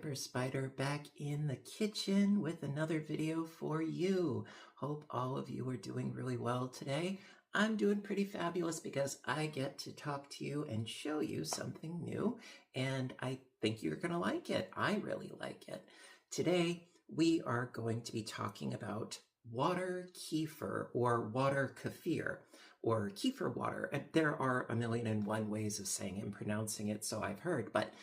Hyper Spider back in the kitchen with another video for you. Hope all of you are doing really well today. I'm doing pretty fabulous because I get to talk to you and show you something new, and I think you're going to like it. I really like it. Today, we are going to be talking about water kefir or water kefir or kefir water. And there are a million and one ways of saying and pronouncing it, so I've heard, but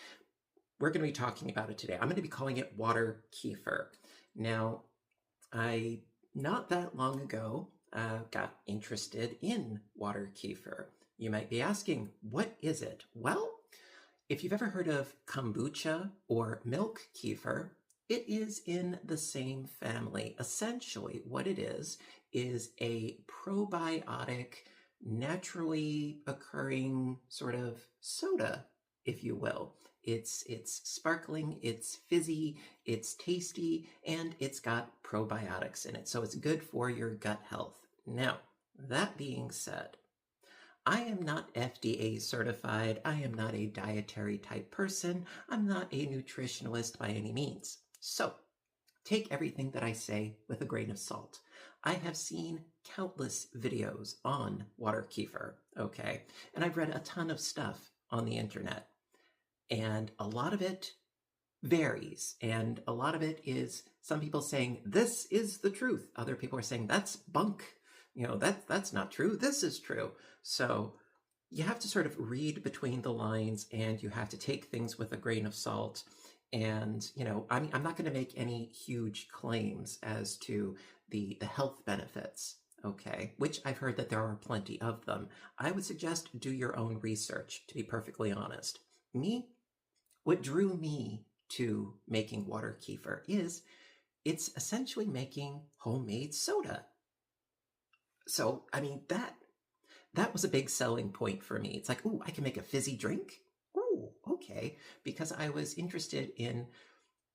we're going to be talking about it today. I'm going to be calling it water kefir. Now, I, not that long ago, got interested in water kefir. You might be asking, what is it? Well, if you've ever heard of kombucha or milk kefir, it is in the same family. Essentially, what it is a probiotic, naturally occurring sort of soda, if you will. It's sparkling, it's fizzy, it's tasty, and it's got probiotics in it. So it's good for your gut health. Now, that being said, I am not FDA certified. I am not a dietary type person. I'm not a nutritionalist by any means. So take everything that I say with a grain of salt. I have seen countless videos on water kefir, okay? And I've read a ton of stuff on the internet. And a lot of it varies. And a lot of it is some people saying, this is the truth. Other people are saying, that's bunk. You know, that's not true. This is true. So you have to sort of read between the lines, and you have to take things with a grain of salt. And, you know, I'm not going to make any huge claims as to the health benefits, okay, which I've heard that there are plenty of them. I would suggest do your own research, to be perfectly honest. What drew me to making water kefir is it's essentially making homemade soda. So, I mean, that was a big selling point for me. It's like, ooh, I can make a fizzy drink? Ooh, okay. Because I was interested in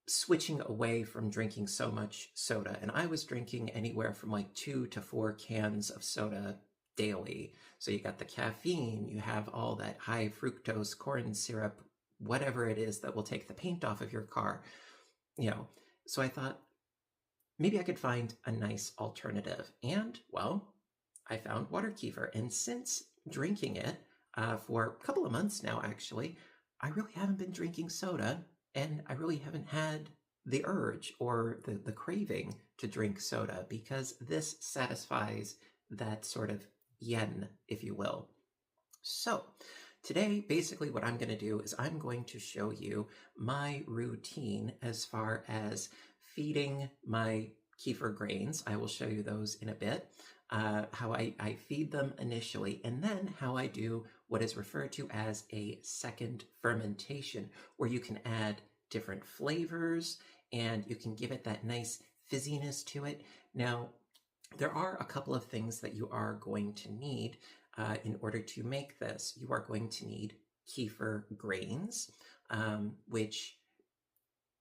switching away from drinking so much soda. And I was drinking anywhere from like 2 to 4 cans of soda daily. So you got the caffeine, you have all that high fructose corn syrup, whatever it is that will take the paint off of your car, you know. So I thought maybe I could find a nice alternative. And, well, I found water kefir. And since drinking it for a couple of months now, actually, I really haven't been drinking soda, and I really haven't had the urge or the craving to drink soda, because this satisfies that sort of yen, if you will. So today, basically what I'm going to do is I'm going to show you my routine as far as feeding my kefir grains. I will show you those in a bit, how I feed them initially, and then how I do what is referred to as a second fermentation, where you can add different flavors and you can give it that nice fizziness to it. Now, there are a couple of things that you are going to need in order to make this. You are going to need kefir grains, which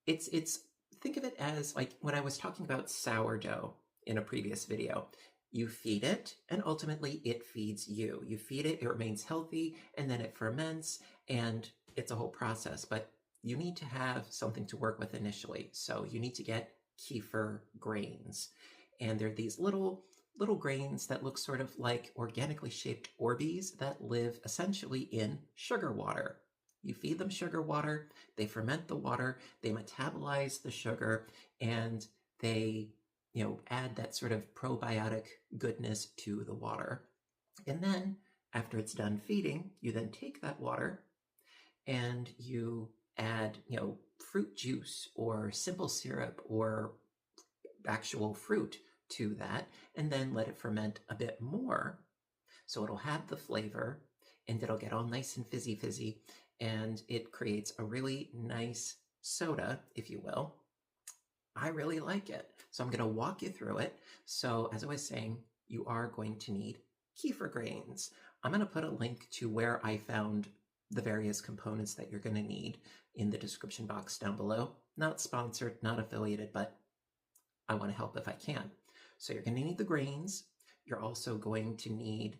it's think of it as like when I was talking about sourdough in a previous video. You feed it, and ultimately it feeds you. You feed it, it remains healthy, and then it ferments, and it's a whole process. But you need to have something to work with initially. So you need to get kefir grains. And they're these little grains that look sort of like organically shaped Orbeez that live essentially in sugar water. You feed them sugar water, they ferment the water, they metabolize the sugar, and they, you know, add that sort of probiotic goodness to the water. And then after it's done feeding, you then take that water and you add, you know, fruit juice or simple syrup or actual fruit to that, and then let it ferment a bit more. So it'll have the flavor, and it'll get all nice and fizzy, and it creates a really nice soda, if you will. I really like it. So I'm going to walk you through it. So as I was saying, you are going to need kefir grains. I'm going to put a link to where I found the various components that you're going to need in the description box down below. Not sponsored, not affiliated, but I want to help if I can. So you're going to need the grains. You're also going to need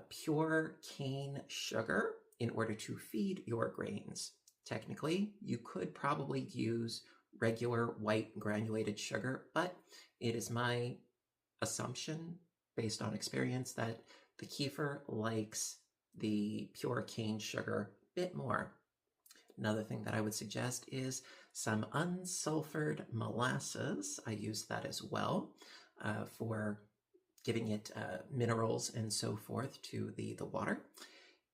pure cane sugar in order to feed your grains. technically, you could probably use regular white granulated sugar, but it is my assumption, based on experience, that the kefir likes the pure cane sugar a bit more. Another thing that I would suggest is some unsulfured molasses. I use that as well for giving it minerals and so forth to the water,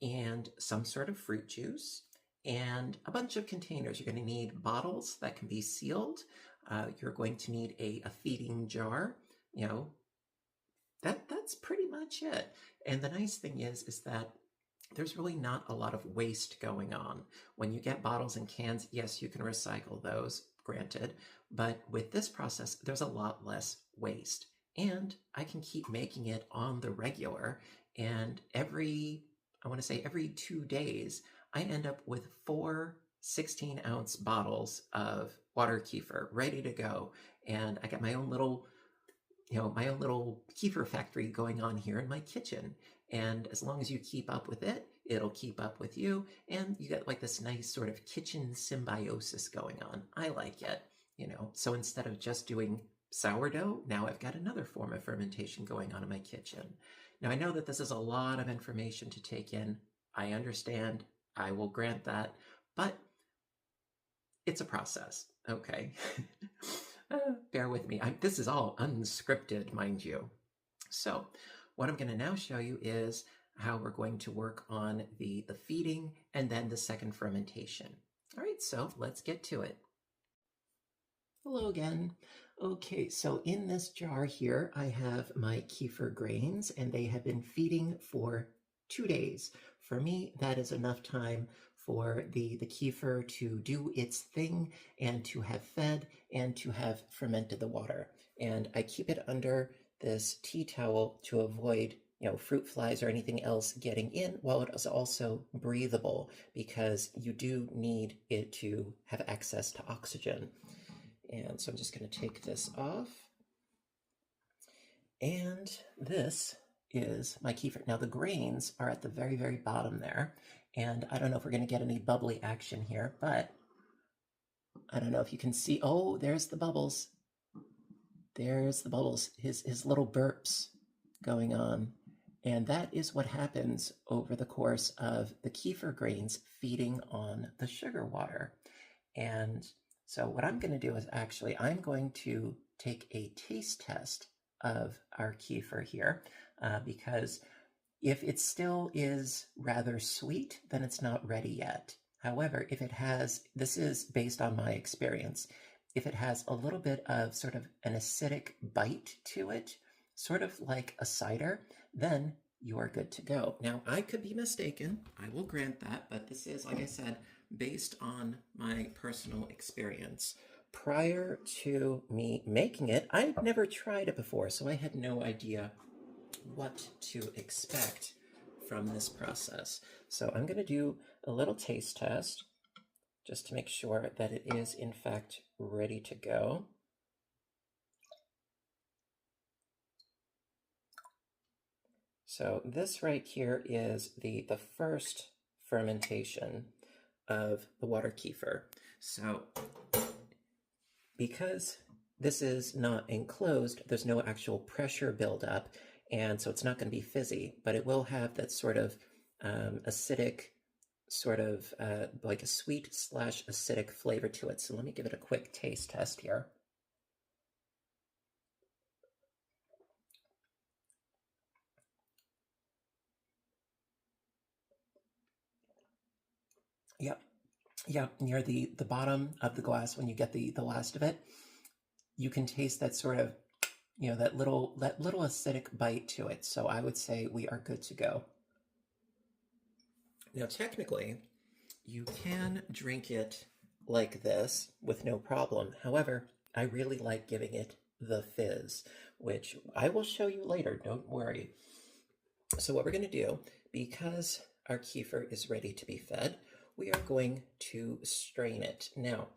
and some sort of fruit juice, and a bunch of containers. You're going to need bottles that can be sealed. You're going to need a feeding jar. You know, that's pretty much it. And the nice thing is that there's really not a lot of waste going on. When you get bottles and cans, yes, you can recycle those, granted, but with this process, there's a lot less waste. And I can keep making it on the regular, and every 2 days, I end up with 4 16-ounce bottles of water kefir ready to go. And I got my own little kefir factory going on here in my kitchen. And as long as you keep up with it, it'll keep up with you. And you get like this nice sort of kitchen symbiosis going on. I like it, So instead of just doing sourdough, now I've got another form of fermentation going on in my kitchen. Now I know that this is a lot of information to take in. I understand. I will grant that. But it's a process, okay? Bear with me. This is all unscripted, mind you. So what I'm going to now show you is how we're going to work on the feeding and then the second fermentation. All right, so let's get to it. Hello again. Okay, so in this jar here, I have my kefir grains, and they have been feeding for 2 days. For me, that is enough time for the kefir to do its thing and to have fed and to have fermented the water. And I keep it under this tea towel to avoid fruit flies or anything else getting in, while it is also breathable, because you do need it to have access to oxygen. And so I'm just going to take this off. And this is my kefir. Now the grains are at the very, very bottom there. And I don't know if we're going to get any bubbly action here, but I don't know if you can see. Oh, there's the bubbles. There's the bubbles, his little burps going on. And that is what happens over the course of the kefir grains feeding on the sugar water. And so what I'm going to do is I'm going to take a taste test of our kefir here, because if it still is rather sweet, then it's not ready yet. However, this is based on my experience, if it has a little bit of sort of an acidic bite to it, sort of like a cider, then you are good to go. Now, I could be mistaken. I will grant that, but this is, like I said, based on my personal experience. Prior to me making it, I'd never tried it before, so I had no idea what to expect from this process. So I'm going to do a little taste test just to make sure that it is in fact ready to go. So this right here is the first fermentation of the water kefir. So because this is not enclosed, there's no actual pressure buildup, and so it's not going to be fizzy, but it will have that sort of acidic, sort of like a sweet / acidic flavor to it. So let me give it a quick taste test here. Yep, near the bottom of the glass, when you get the last of it, you can taste that sort of, that little acidic bite to it. So I would say we are good to go. Now, technically, you can drink it like this with no problem. However, I really like giving it the fizz, which I will show you later, don't worry. So what we're going to do, because our kefir is ready to be fed, we are going to strain it. Now,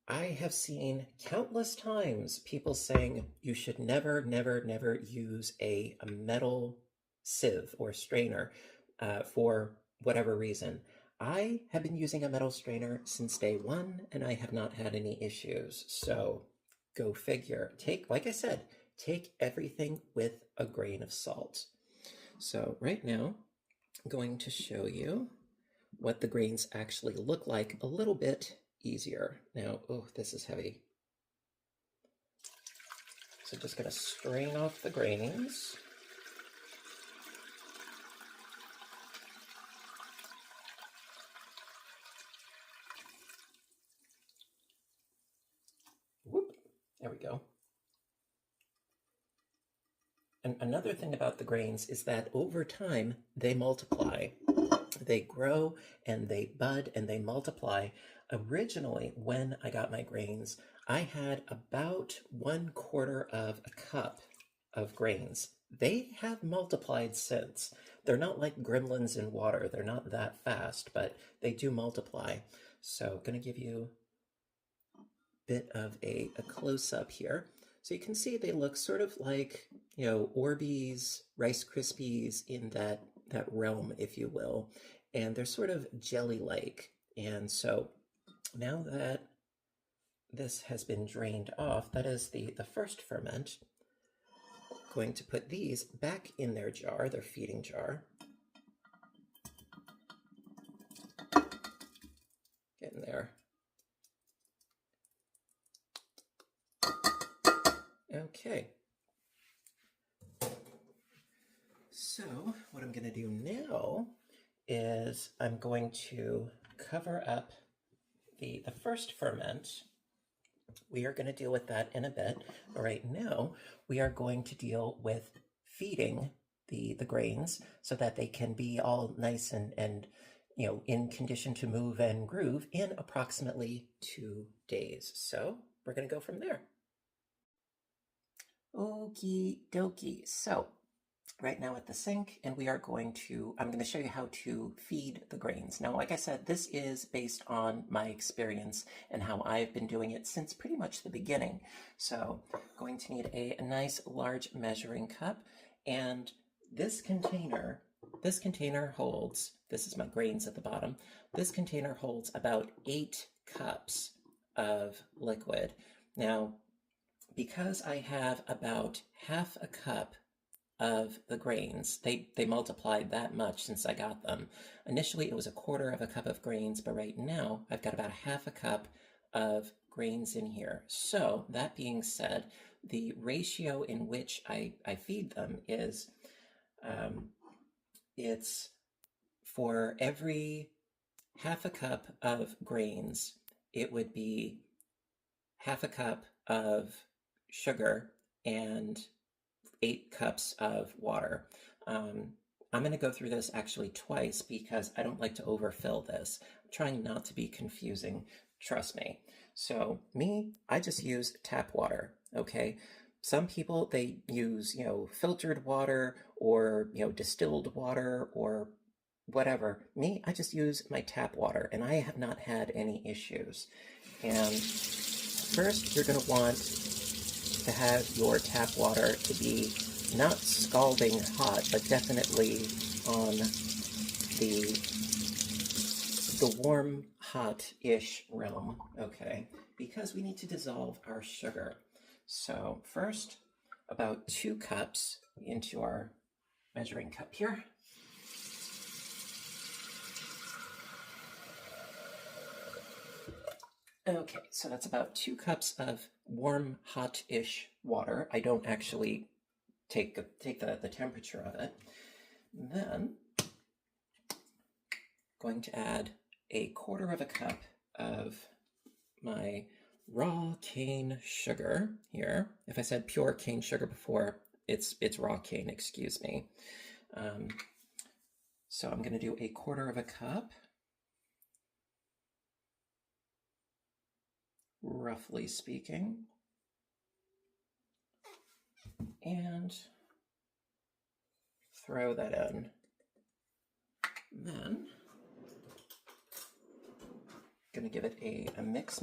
I have seen countless times people saying you should never, never, never use a metal sieve or strainer for whatever reason. I have been using a metal strainer since day one, and I have not had any issues. So go figure. Like I said, take everything with a grain of salt. So right now, I'm going to show you what the grains actually look like a little bit easier. Now, oh, this is heavy. So just going to strain off the grains. Whoop, there we go. And another thing about the grains is that over time, they multiply. They grow and they bud and they multiply. Originally, when I got my grains, I had about 1/4 of a cup of grains. They have multiplied since. They're not like gremlins in water. They're not that fast, but they do multiply. So I'm going to give you a bit of a close-up here. So you can see they look sort of like, Orbeez, Rice Krispies in that realm, if you will. And they're sort of jelly-like. And so now that this has been drained off, that is the first ferment, I'm going to put these back in their jar, their feeding jar. Get in there. Okay. So what I'm going to do now is I'm going to cover up the first ferment. We are going to deal with that in a bit. But right now, we are going to deal with feeding the grains so that they can be all nice and in condition to move and groove in approximately 2 days. So we're going to go from there. Okie dokie. So right now at the sink, and I'm going to show you how to feed the grains. Now, like I said, this is based on my experience and how I've been doing it since pretty much the beginning. So I'm going to need a nice large measuring cup, and this container holds, this is my grains at the bottom, this container holds about 8 cups of liquid. Now, because I have about half a cup of the grains, they multiplied that much since I got them. Initially, it was 1/4 of a cup of grains, but right now I've got about half a cup of grains in here. So that being said, the ratio in which I feed them is, it's for every half a cup of grains, it would be half a cup of sugar and 8 cups of water. I'm going to go through this actually twice because I don't like to overfill this. I'm trying not to be confusing, trust me. So I just use tap water, okay? Some people, they use, filtered water or, distilled water or whatever. I just use my tap water, and I have not had any issues. And first, you're going to want to have your tap water to be not scalding hot, but definitely on the warm, hot-ish realm, okay? Because we need to dissolve our sugar. So first, about 2 cups into our measuring cup here. Okay, so that's about 2 cups of warm, hot-ish water. I don't actually take the temperature of it. Then going to add 1/4 of a cup of my raw cane sugar here. If I said pure cane sugar before, it's raw cane, excuse me. So I'm going to do 1/4 of a cup, roughly speaking, and throw that in. Then going to give it a mix.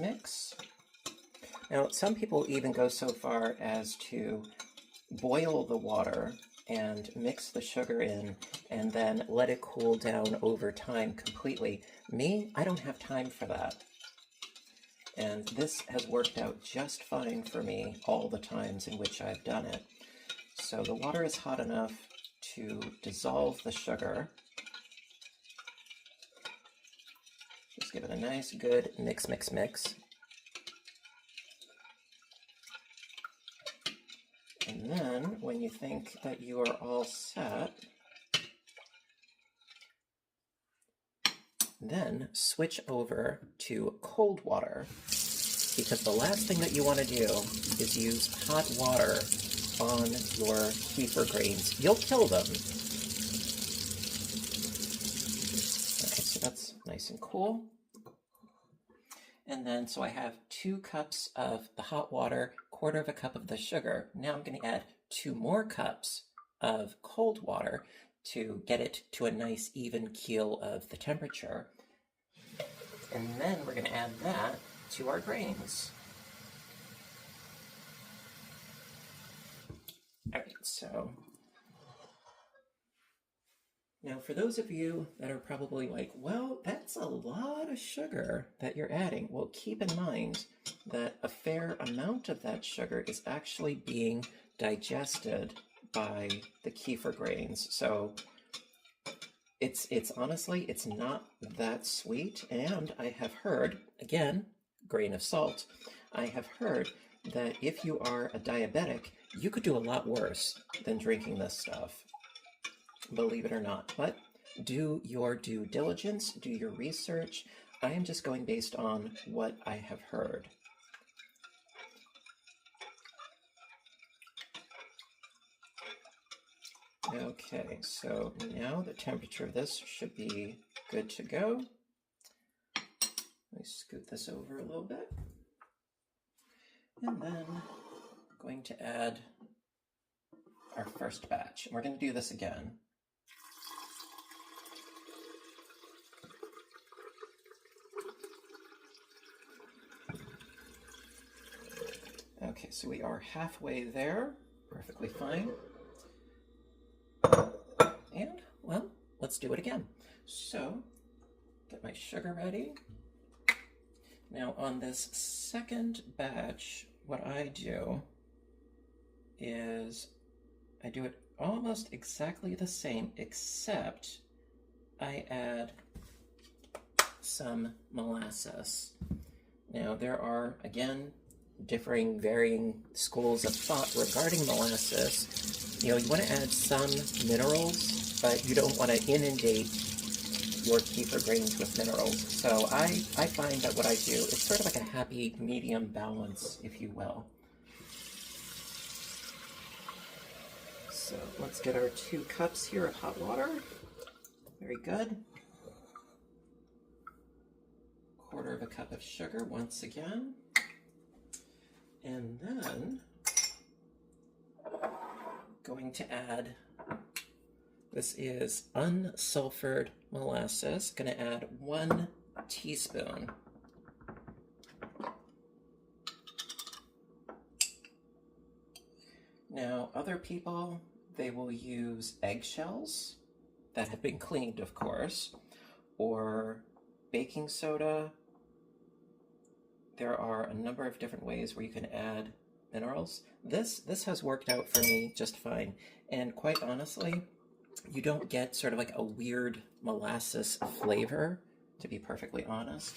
Now, some people even go so far as to boil the water and mix the sugar in and then let it cool down over time completely. Me, I don't have time for that. And this has worked out just fine for me all the times in which I've done it. So the water is hot enough to dissolve the sugar. Just give it a nice, good mix, mix, mix. And then, when you think that you are all set, then switch over to cold water, because the last thing that you want to do is use hot water on your kefir grains. You'll kill them. Okay, so that's nice and cool. And then, so I have 2 cups of the hot water, 1/4 cup of the sugar. Now I'm going to add 2 more cups of cold water to get it to a nice even keel of the temperature. And then we're going to add that to our grains. All right, so now for those of you that are probably like, well, that's a lot of sugar that you're adding. Well, keep in mind that a fair amount of that sugar is actually being digested by the kefir grains. So it's honestly, it's not that sweet. And I have heard, again, grain of salt, I have heard that if you are a diabetic, you could do a lot worse than drinking this stuff. Believe it or not. But do your due diligence, do your research. I am just going based on what I have heard. Okay, so now the temperature of this should be good to go. Let me scoot this over a little bit. And then I'm going to add our first batch. And we're going to do this again. Okay, so we are halfway there. Perfectly fine. And, well, let's do it again. So, get my sugar ready. Now, on this second batch, what I do is I do it almost exactly the same, except I add some molasses. Now, there are, again, varying schools of thought regarding molasses. You know, you want to add some minerals, but you don't want to inundate your kefir grains with minerals. So I find that what I do is sort of like a happy medium balance, if you will. So let's get our 2 cups here of hot water. Very good. 1/4 cup of sugar once again. And then going to add, this is unsulfured molasses. Going to add 1 teaspoon. Now, other people, they will use eggshells that have been cleaned, of course, or baking soda. There are a number of different ways where you can add minerals. This has worked out for me just fine. And quite honestly, you don't get sort of like a weird molasses flavor, to be perfectly honest.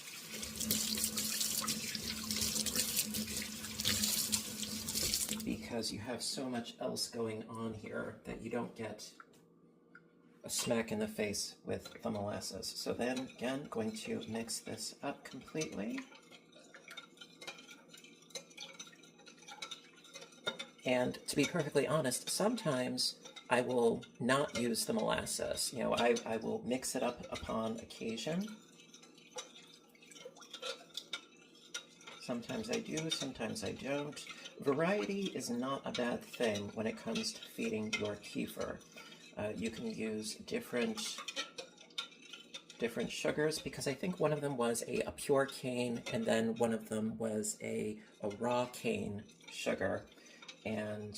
Because you have so much else going on here that you don't get a smack in the face with the molasses. So then, again, going to mix this up completely. And to be perfectly honest, sometimes I will not use the molasses. You know, I will mix it up upon occasion. Sometimes I do, sometimes I don't. Variety is not a bad thing when it comes to feeding your kefir. You can use different sugars, because I think one of them was a pure cane, and then one of them was a raw cane sugar. And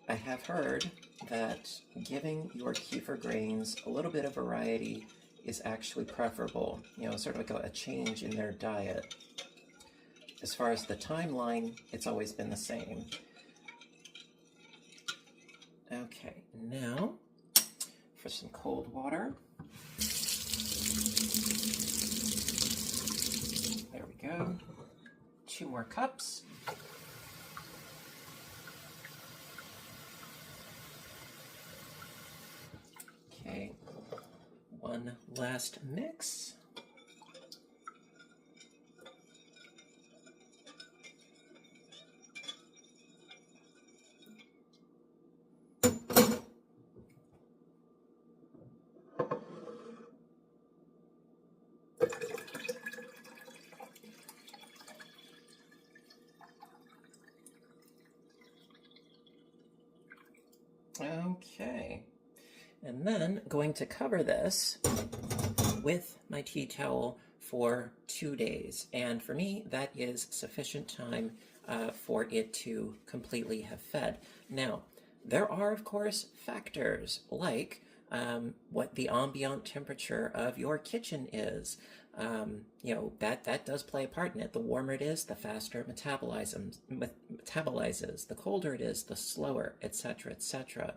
I have heard that giving your kefir grains a little bit of variety is actually preferable, sort of like a change in their diet. As far as the timeline, it's always been the same. Okay, now for some cold water. There we go. 2 more cups. Okay, one last mix. Okay, and then going to cover this with my tea towel for 2 days. And for me, that is sufficient time for it to completely have fed. Now, there are, of course, factors like what the ambient temperature of your kitchen is. That does play a part in it. The warmer it is, the faster it metabolizes. The colder it is, the slower, etc., etc.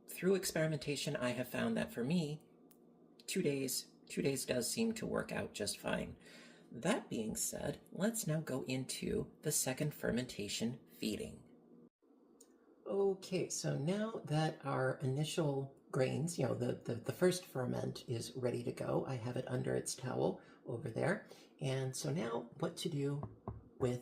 Through experimentation, I have found that for me, 2 days does seem to work out just fine. That being said, let's now go into the second fermentation, feeding. Okay, so now that our initial grains, the first ferment is ready to go, I have it under its towel over there. And so now what to do with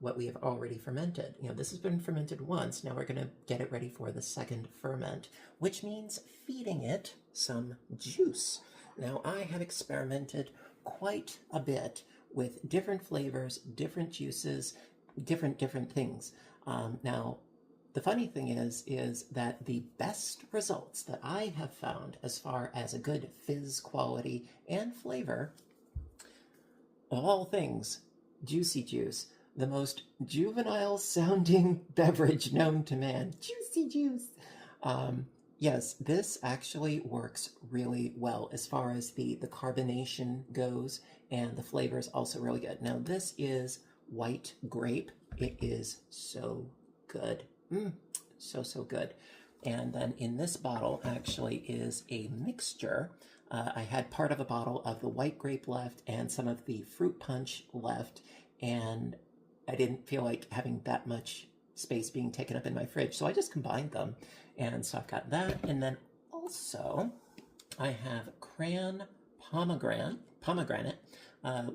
what we have already fermented. This has been fermented once. Now we're going to get it ready for the second ferment, which means feeding it some juice. Now I have experimented quite a bit with different flavors, different juices, different things. Now, the funny thing is that the best results that I have found as far as a good fizz quality and flavor, of all things, juicy juice, the most juvenile sounding beverage known to man. Juicy juice. Yes, this actually works really well as far as the carbonation goes, and the flavor is also really good. Now this is white grape. It is so good. So good. And then in this bottle actually is a mixture. I had part of a bottle of the white grape left and some of the fruit punch left, and I didn't feel like having that much space being taken up in my fridge, so I just combined them. And so I've got that, and then also I have cran pomegranate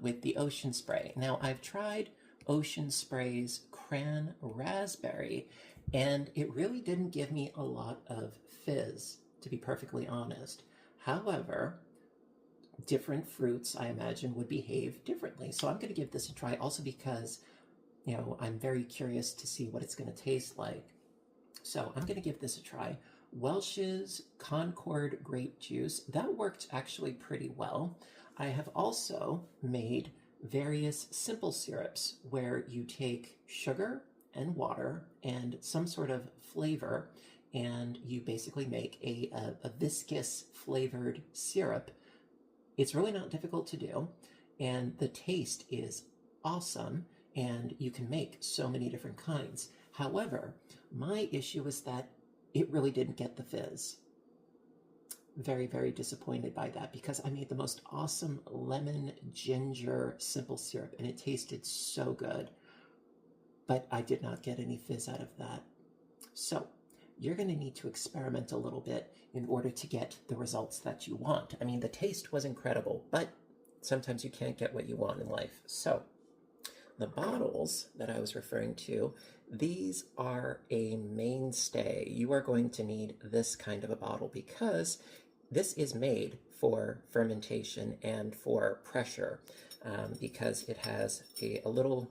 with the Ocean Spray. Now I've tried Ocean Spray's cran raspberry, and it really didn't give me a lot of fizz, to be perfectly honest. However, different fruits, I imagine, would behave differently. So I'm going to give this a try, also because, I'm very curious to see what it's going to taste like. So I'm going to give this a try. Welch's Concord grape juice, that worked actually pretty well. I have also made various simple syrups where you take sugar and water and some sort of flavor, and you basically make a viscous flavored syrup. It's really not difficult to do, and the taste is awesome, and you can make so many different kinds. However, my issue is that it really didn't get the fizz. Very, very disappointed by that, because I made the most awesome lemon ginger simple syrup, and it tasted so good, but I did not get any fizz out of that. So you're going to need to experiment a little bit in order to get the results that you want. I mean, the taste was incredible, but sometimes you can't get what you want in life. So the bottles that I was referring to, these are a mainstay. You are going to need this kind of a bottle because this is made for fermentation and for pressure, because it has a little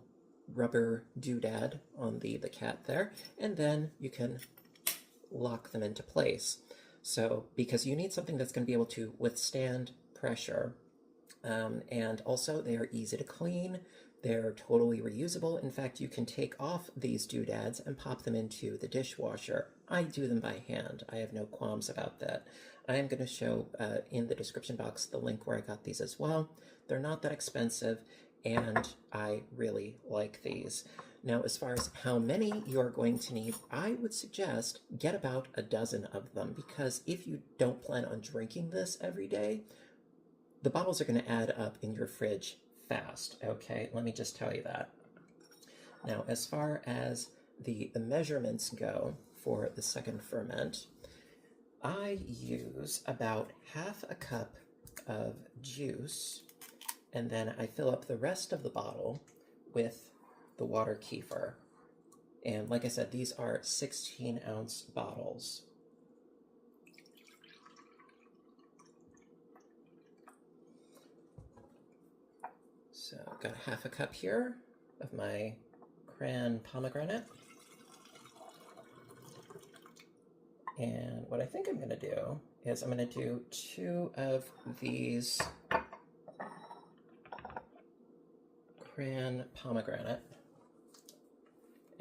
rubber doodad on the cat there, and then you can lock them into place. So because you need something that's going to be able to withstand pressure, and also they are easy to clean. They're totally reusable. In fact, you can take off these doodads and pop them into the dishwasher. I do them by hand. I have no qualms about that. I am going to show in the description box the link where I got these as well. They're not that expensive, and I really like these. Now, as far as how many you're going to need, I would suggest get about a dozen of them, because if you don't plan on drinking this every day, the bottles are going to add up in your fridge fast, okay? Let me just tell you that. Now, as far as the measurements go for the second ferment, I use about half a cup of juice, and then I fill up the rest of the bottle with the water kefir. And like I said, these are 16-ounce bottles. So I've got half a cup here of my cran pomegranate. And what I think I'm going to do is I'm going to do 2 of these cran pomegranate.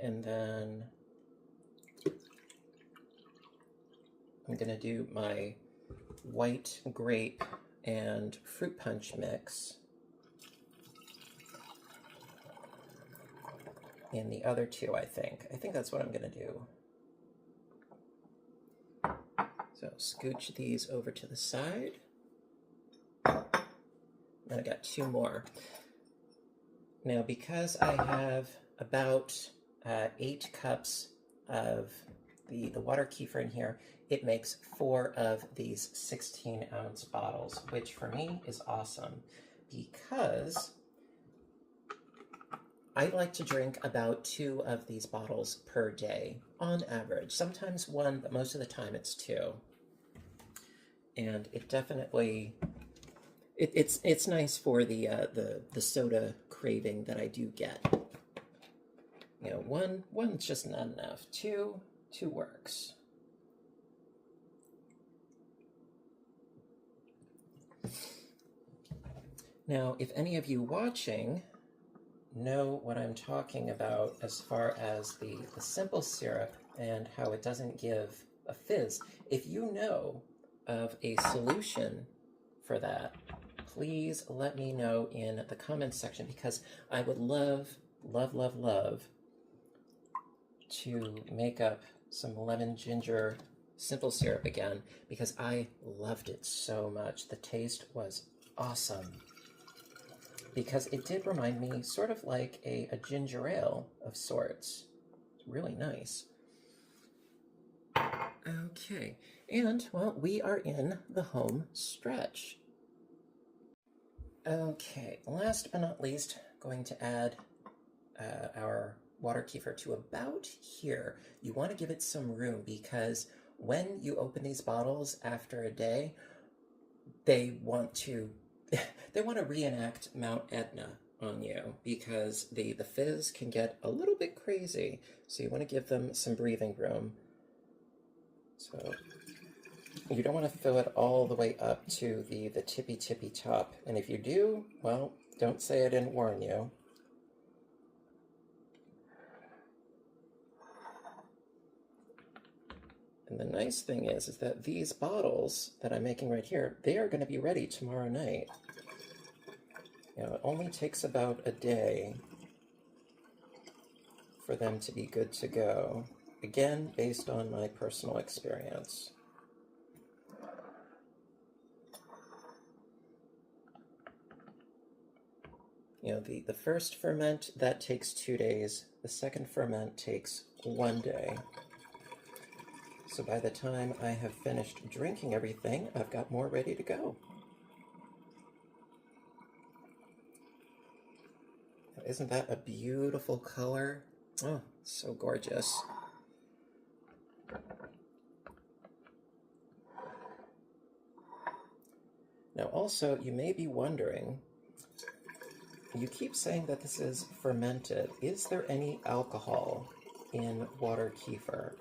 And then I'm going to do my white grape and fruit punch mix in the other 2, I think. I think that's what I'm going to do. So scooch these over to the side. And I got 2 more. Now, because I have about 8 cups of the water kefir in here, it makes 4 of these 16-ounce bottles, which for me is awesome, because I like to drink about 2 of these bottles per day, on average. Sometimes 1, but most of the time it's 2. And it definitely, it's nice for the soda craving that I do get. You know, one's just not enough. Two works. Now, if any of you watching know what I'm talking about as far as the simple syrup and how it doesn't give a fizz, if you know of a solution for that, please let me know in the comments section, because I would love, love, love, love to make up some lemon ginger simple syrup again, because I loved it so much. The taste was awesome, because it did remind me sort of like a ginger ale of sorts. It's really nice. Okay, and well, we are in the home stretch. Okay, last but not least, going to add our water kefir to about here. You want to give it some room, because when you open these bottles after a day, they want to reenact Mount Etna on you, because the fizz can get a little bit crazy. So you want to give them some breathing room. So you don't want to fill it all the way up to the tippy top. And if you do, well, don't say I didn't warn you. And the nice thing is that these bottles that I'm making right here, they are going to be ready tomorrow night. You know, it only takes about a day for them to be good to go. Again, based on my personal experience. You know, the first ferment, that takes 2 days. The second ferment takes 1 day. So by the time I have finished drinking everything, I've got more ready to go. Isn't that a beautiful color? Oh, so gorgeous. Now also, you may be wondering, you keep saying that this is fermented. Is there any alcohol in water kefir?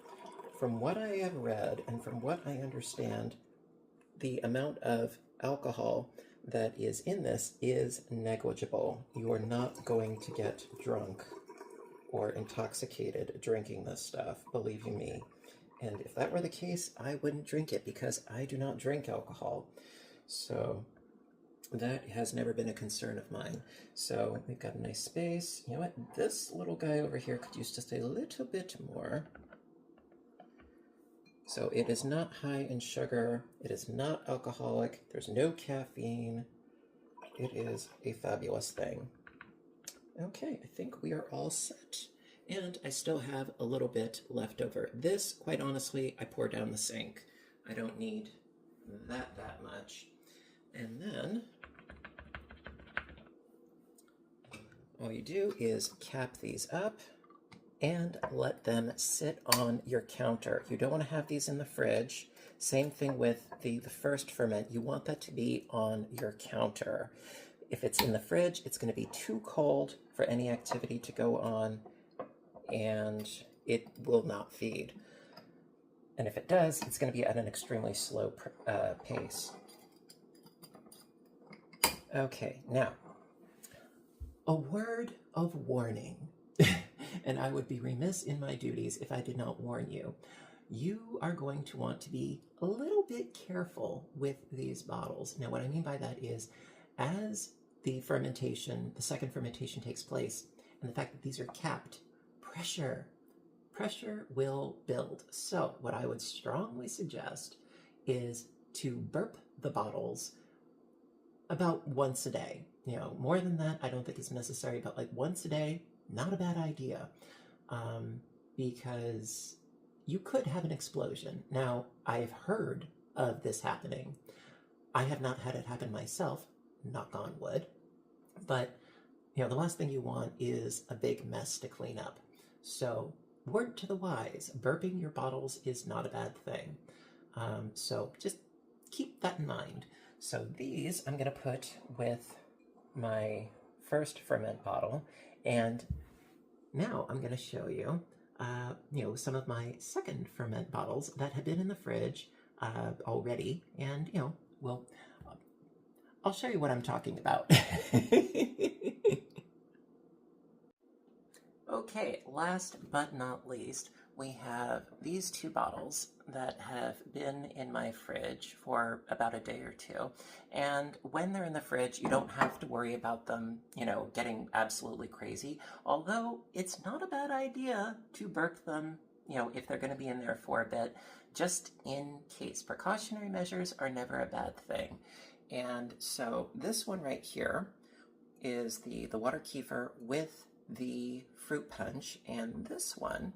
From what I have read and from what I understand, the amount of alcohol that is in this is negligible. You are not going to get drunk or intoxicated drinking this stuff, believe you me. And if that were the case, I wouldn't drink it because I do not drink alcohol. So that has never been a concern of mine. So we've got a nice space. You know what? This little guy over here could use just a little bit more. So it is not high in sugar. It is not alcoholic. There's no caffeine. It is a fabulous thing. Okay, I think we are all set. And I still have a little bit left over. This, quite honestly, I pour down the sink. I don't need that much. And then all you do is cap these up and let them sit on your counter. You don't want to have these in the fridge. Same thing with the first ferment. You want that to be on your counter. If it's in the fridge, it's going to be too cold for any activity to go on, and it will not feed. And if it does, it's going to be at an extremely slow pace. Okay, now, a word of warning. And I would be remiss in my duties if I did not warn you. You are going to want to be a little bit careful with these bottles. Now, what I mean by that is, as the fermentation, the second fermentation takes place, and the fact that these are capped, pressure will build. So what I would strongly suggest is to burp the bottles about once a day. You know, more than that, I don't think it's necessary, but like once a day, not a bad idea, because you could have an explosion. Now, I've heard of this happening. I have not had it happen myself, knock on wood, but you know, the last thing you want is a big mess to clean up. So, word to the wise, burping your bottles is not a bad thing. So just keep that in mind. So these I'm going to put with my first ferment bottle, and now I'm going to show you, you know, some of my second ferment bottles that have been in the fridge already, and you know, well, I'll show you what I'm talking about. Okay, last but not least, we have these two bottles that have been in my fridge for about a day or two. And when they're in the fridge, you don't have to worry about them, you know, getting absolutely crazy. Although it's not a bad idea to burp them, you know, if they're going to be in there for a bit, just in case. Precautionary measures are never a bad thing. And so this one right here is the water kefir with the fruit punch, and this one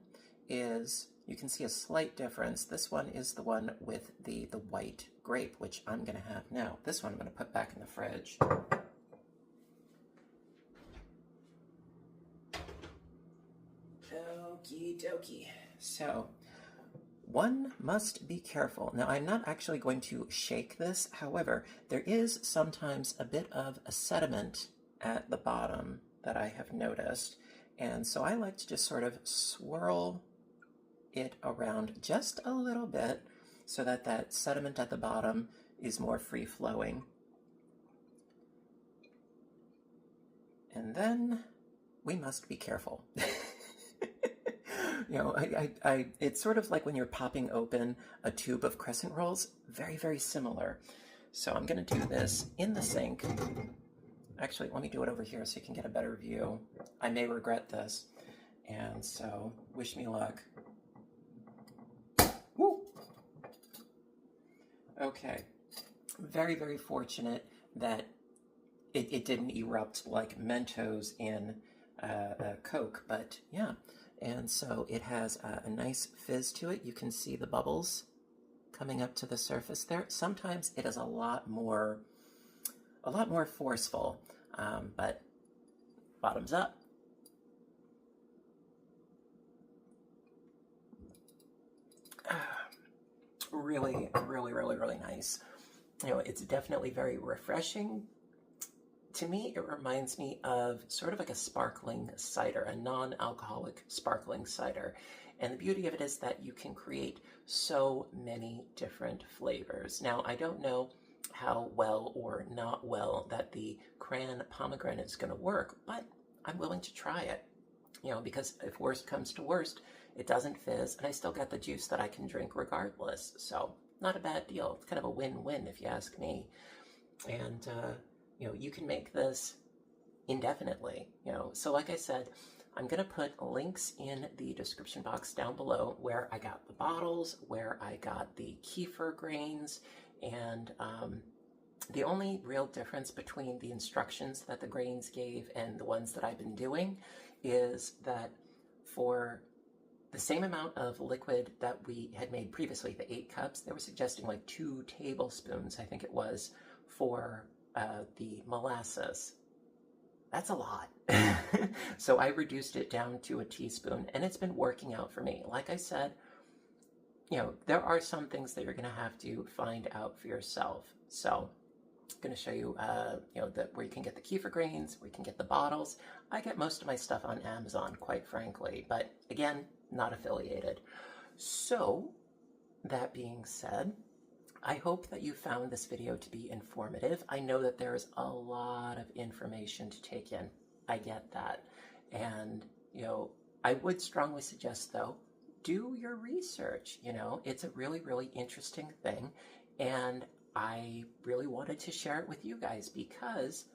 is, you can see a slight difference. This one is the one with the white grape, which I'm going to have now. This one I'm going to put back in the fridge. Okie dokie. So, one must be careful. Now, I'm not actually going to shake this. However, there is sometimes a bit of a sediment at the bottom that I have noticed. And so I like to just sort of swirl it around just a little bit so that that sediment at the bottom is more free-flowing. And then we must be careful. You know, it's sort of like when you're popping open a tube of crescent rolls, very, very similar. So I'm going to do this in the sink. Actually, let me do it over here so you can get a better view. I may regret this, and so wish me luck. Woo! Okay, very, very fortunate that it didn't erupt like Mentos in Coke, but yeah. And so it has a nice fizz to it. You can see the bubbles coming up to the surface there. Sometimes it is a lot more forceful, but bottoms up. Really, really, really, really nice. You know, it's definitely very refreshing. To me, it reminds me of sort of like a sparkling cider, a non-alcoholic sparkling cider. And the beauty of it is that you can create so many different flavors. Now, I don't know how well or not well that the cran pomegranate is going to work, but I'm willing to try it, because if worst comes to worst, it doesn't fizz, and I still got the juice that I can drink regardless. So not a bad deal. It's kind of a win-win if you ask me. And you can make this indefinitely. So like I said, I'm going to put links in the description box down below where I got the bottles, where I got the kefir grains, and the only real difference between the instructions that the grains gave and the ones that I've been doing is that for the same amount of liquid that we had made previously, the 8 cups, they were suggesting like 2 tablespoons, I think it was, for the molasses. That's a lot. So I reduced it down to a teaspoon, and it's been working out for me. Like I said, there are some things that you're going to have to find out for yourself. So I'm going to show you, where you can get the kefir grains, where you can get the bottles. I get most of my stuff on Amazon, quite frankly, but again, not affiliated. So that being said, I hope that you found this video to be informative. I know that there's a lot of information to take in. I get that. And, I would strongly suggest, though, do your research. It's a really, really interesting thing. And I really wanted to share it with you guys because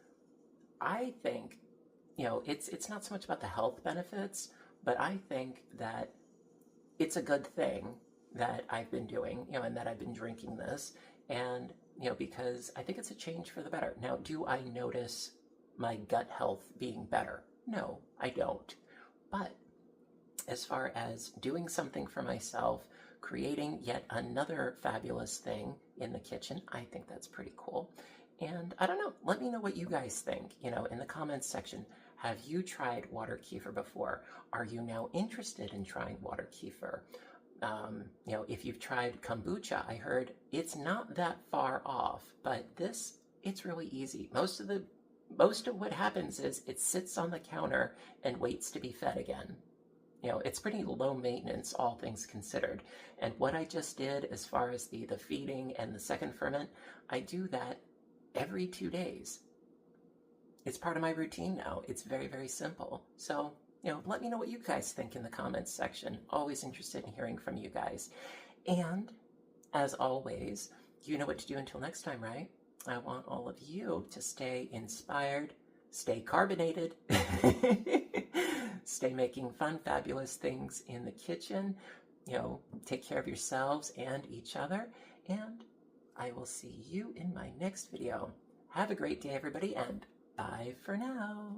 I think, it's not so much about the health benefits, but I think that it's a good thing that I've been doing, and that I've been drinking this, and, because I think it's a change for the better. Now, do I notice my gut health being better? No, I don't. But as far as doing something for myself, creating yet another fabulous thing in the kitchen, I think that's pretty cool. And I don't know, let me know what you guys think, in the comments section. Have you tried water kefir before? Are you now interested in trying water kefir? If you've tried kombucha, I heard it's not that far off, but it's really easy. Most of what happens is it sits on the counter and waits to be fed again. It's pretty low maintenance, all things considered. And what I just did as far as the feeding and the second ferment, I do that every 2 days. It's part of my routine now. It's very, very simple. So, let me know what you guys think in the comments section. Always interested in hearing from you guys. And as always, you know what to do until next time, right? I want all of you to stay inspired, stay carbonated, stay making fun, fabulous things in the kitchen. Take care of yourselves and each other. And I will see you in my next video. Have a great day, everybody, and bye for now.